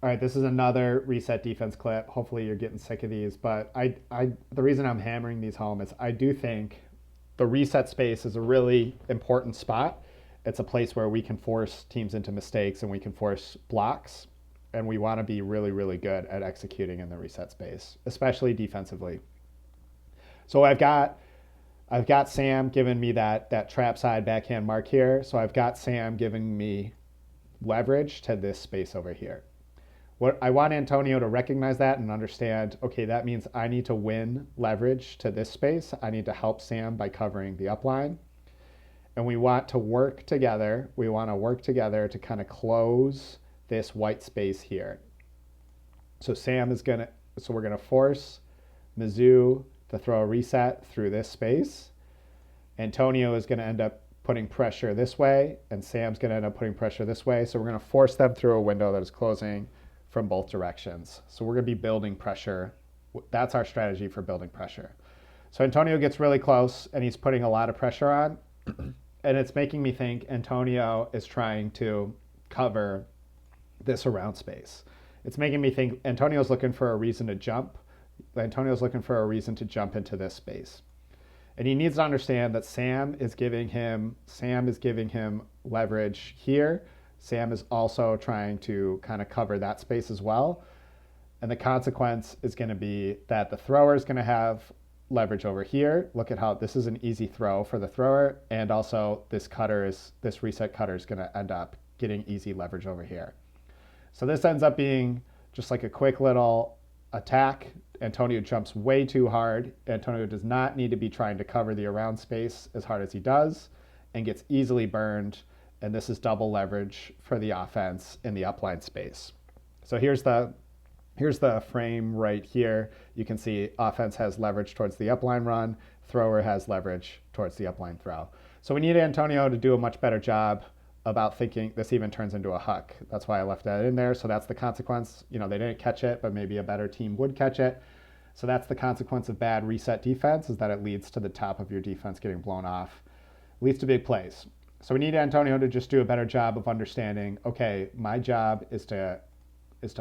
All right, this is another reset defense clip. Hopefully you're getting sick of these, but the reason I'm hammering these home is I do think the reset space is a really important spot. It's a place where we can force teams into mistakes and we can force blocks, and we want to be really, really good at executing in the reset space, especially defensively. So I've got Sam giving me that trap side backhand mark here. So I've got Sam giving me leverage to this space over here. What I want Antonio to recognize that and understand, okay, that means I need to win leverage to this space. I need to help Sam by covering the upline. And we want to work together. We want to work together to kind of close this white space here. So we're gonna force Mizzou to throw a reset through this space. Antonio is gonna end up putting pressure this way, and Sam's gonna end up putting pressure this way. So we're gonna force them through a window that is closing from both directions. So we're gonna be building pressure. That's our strategy for building pressure. So Antonio gets really close and he's putting a lot of pressure on. And it's making me think Antonio is trying to cover this around space. It's making me think Antonio's looking for a reason to jump. Antonio's looking for a reason to jump into this space. And he needs to understand that Sam is giving him leverage here. Sam is also trying to kind of cover that space as well. And the consequence is going to be that the thrower is going to have leverage over here. Look at how this is an easy throw for the thrower. And also this reset cutter is going to end up getting easy leverage over here. So this ends up being just like a quick little attack. Antonio jumps way too hard. Antonio does not need to be trying to cover the around space as hard as he does and gets easily burned. And this is double leverage for the offense in the upline space. So here's the frame right here. You can see offense has leverage towards the upline run. Thrower has leverage towards the upline throw. So we need Antonio to do a much better job about thinking this even turns into a huck. That's why I left that in there. So that's the consequence. They didn't catch it, but maybe a better team would catch it. So that's the consequence of bad reset defense, is that it leads to the top of your defense getting blown off. It leads to big plays. So we need Antonio to just do a better job of understanding, okay, my job is to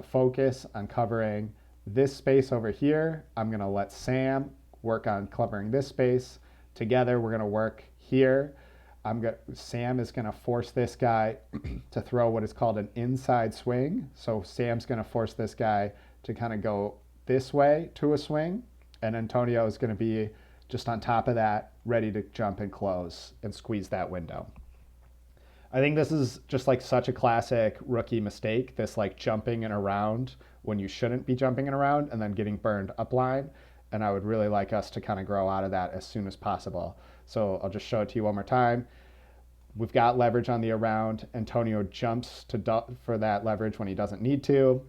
focus on covering this space over here. I'm going to let Sam work on covering this space. Together, we're going to work here. Sam is going to force this guy to throw what is called an inside swing. So Sam's going to force this guy to kind of go this way to a swing. And Antonio is going to be just on top of that, ready to jump and close and squeeze that window. I think this is just like such a classic rookie mistake, this like jumping and around when you shouldn't be jumping and around and then getting burned upline. And I would really like us to kind of grow out of that as soon as possible. So I'll just show it to you one more time. We've got leverage on the around. Antonio jumps for that leverage when he doesn't need to.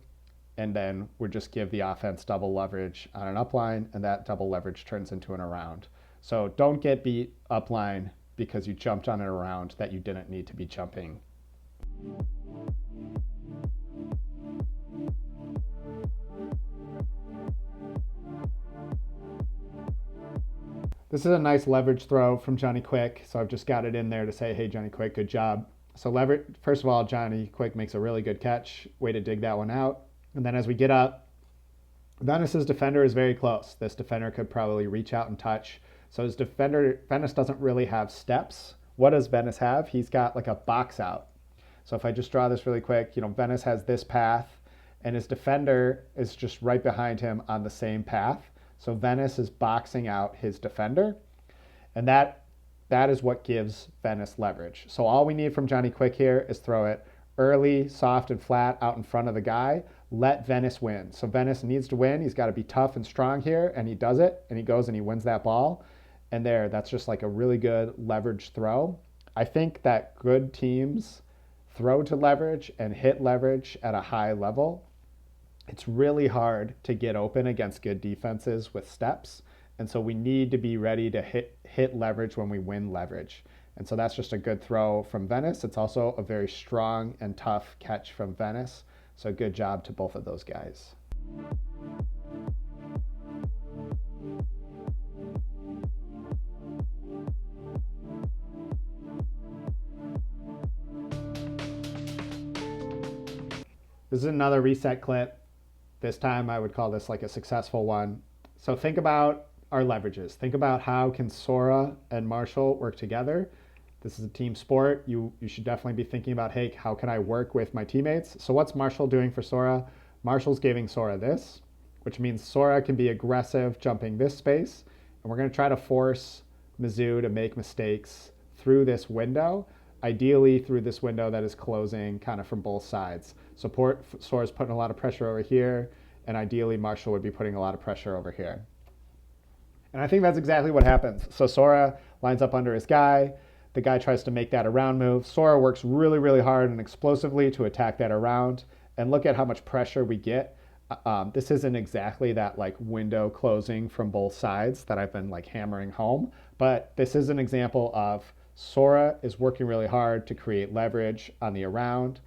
And then we just give the offense double leverage on an upline, and that double leverage turns into an around. So don't get beat upline because you jumped on an around that you didn't need to be jumping. This is a nice leverage throw from Johnny Quick. So I've just got it in there to say, hey, Johnny Quick, good job. So first of all, Johnny Quick makes a really good catch. Way to dig that one out. And then as we get up, Venice's defender is very close. This defender could probably reach out and touch. So Venice doesn't really have steps. What does Venice have? He's got like a box out. So if I just draw this really quick, Venice has this path and his defender is just right behind him on the same path. So Venice is boxing out his defender, and that is what gives Venice leverage. So all we need from Johnny Quick here is throw it early, soft, and flat out in front of the guy. Let Venice win. So Venice needs to win. He's got to be tough and strong here, and he does it, and he goes and he wins that ball. And that's just like a really good leverage throw. I think that good teams throw to leverage and hit leverage at a high level. It's really hard to get open against good defenses with steps. And so we need to be ready to hit leverage when we win leverage. And so that's just a good throw from Venice. It's also a very strong and tough catch from Venice. So good job to both of those guys. This is another reset clip. This time I would call this like a successful one. So think about our leverages. Think about how can Sora and Marshall work together. This is a team sport. You should definitely be thinking about, hey, how can I work with my teammates? So what's Marshall doing for Sora? Marshall's giving Sora this, which means Sora can be aggressive jumping this space. And we're going to try to force MIZ.2 to make mistakes through this window, ideally through this window that is closing kind of from both sides. So Sora's putting a lot of pressure over here, and ideally Marshall would be putting a lot of pressure over here. And I think that's exactly what happens. So Sora lines up under his guy. The guy tries to make that around move. Sora works really, really hard and explosively to attack that around. And look at how much pressure we get. This isn't exactly that like window closing from both sides that I've been like hammering home, but this is an example of Sora is working really hard to create leverage on the around.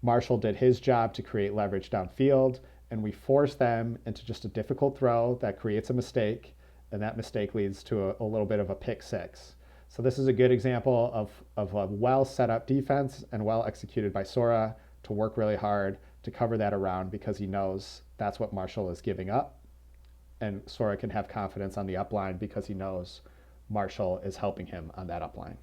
Marshall did his job to create leverage downfield, and we force them into just a difficult throw that creates a mistake, and that mistake leads to a little bit of a pick six. So this is a good example of a well set up defense and well executed by Sora to work really hard to cover that around because he knows that's what Marshall is giving up. And Sora can have confidence on the upline because he knows Marshall is helping him on that upline.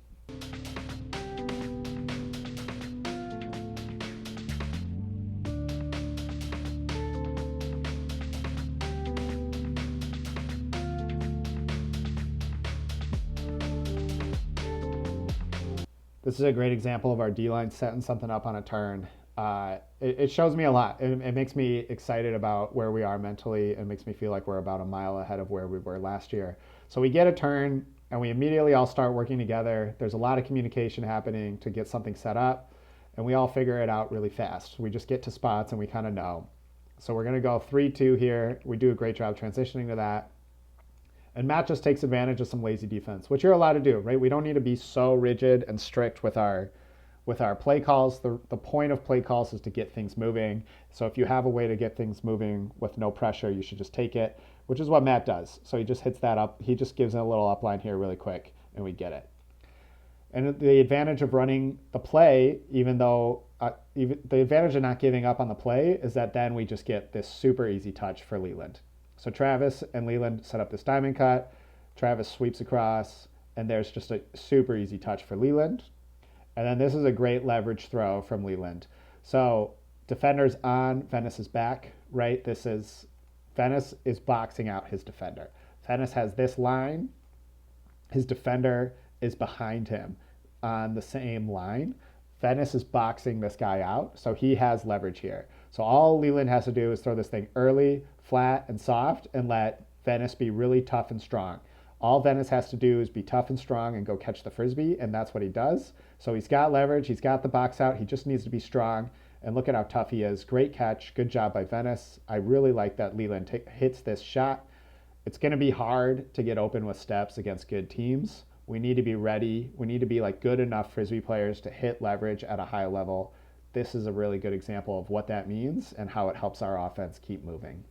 This is a great example of our D-line setting something up on a turn. It shows me a lot. It makes me excited about where we are mentally. It makes me feel like we're about a mile ahead of where we were last year. So we get a turn and we immediately all start working together. There's a lot of communication happening to get something set up, and we all figure it out really fast. We just get to spots and we kind of know. So we're going to go 3-2 here. We do a great job transitioning to that. And Matt just takes advantage of some lazy defense, which you're allowed to do, right? We don't need to be so rigid and strict with our play calls. The point of play calls is to get things moving. So if you have a way to get things moving with no pressure, you should just take it, which is what Matt does. So he just hits that up. He just gives it a little upline here really quick, and we get it. And the advantage of running the play, even though the advantage of not giving up on the play is that then we just get this super easy touch for Leland. So Travis and Leland set up this diamond cut. Travis sweeps across, and there's just a super easy touch for Leland. And then this is a great leverage throw from Leland. So defender's on Venice's back, right? Venice is boxing out his defender. Venice has this line. His defender is behind him on the same line. Venice is boxing this guy out, so he has leverage here. So all Leland has to do is throw this thing early, flat, and soft, and let Venice be really tough and strong. All Venice has to do is be tough and strong and go catch the Frisbee, and that's what he does. So he's got leverage, he's got the box out, he just needs to be strong, and look at how tough he is. Great catch, good job by Venice. I really like that Leland hits this shot. It's going to be hard to get open with steps against good teams. We need to be ready. We need to be like good enough Frisbee players to hit leverage at a high level. This is a really good example of what that means and how it helps our offense keep moving.